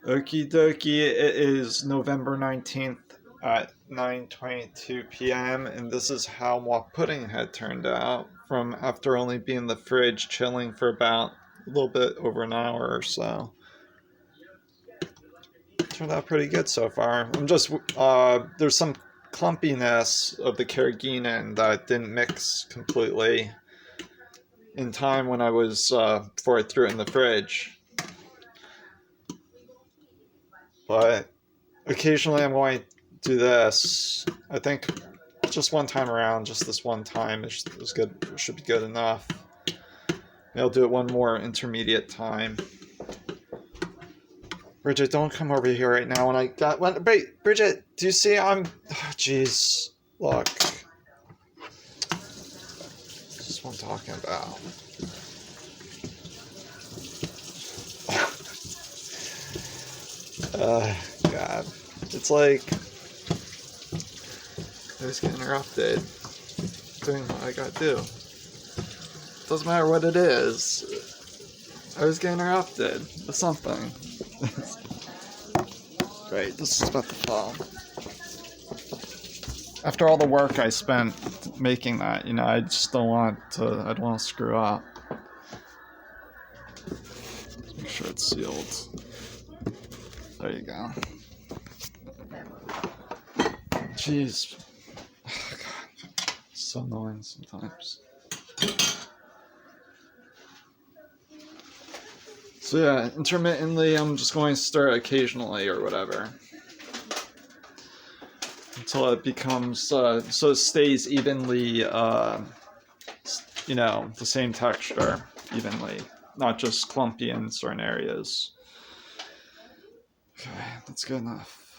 Okie dokie, it is November 19th at 9:22 p.m. and this is how my pudding had turned out from after only being in the fridge chilling for about a little bit over an hour or so. Turned out pretty good so far. I'm just there's some clumpiness of the carrageenan that didn't mix completely in time when I was before I threw it in the fridge. But occasionally I'm going to do this. I think just one time around, just this one time is good. It should be good enough. Maybe I'll do it one more intermediate time. Bridget, don't come over here right now. When I got when wait, Bridget, do you see I'm? Jeez, look. This is what I'm talking about. God, it's like I just get interrupted doing what I gotta do. Doesn't matter what it is. I was getting interrupted with something. Right, this is about the fall. After all the work I spent making that, I just don't want to. I don't want to screw up. Let's make sure it's sealed. There you go. Jeez. Oh, God. It's so annoying sometimes. So yeah, intermittently, I'm just going to stir it occasionally or whatever. Until it becomes, so it stays evenly, the same texture evenly. Not just clumpy in certain areas. Okay, that's good enough.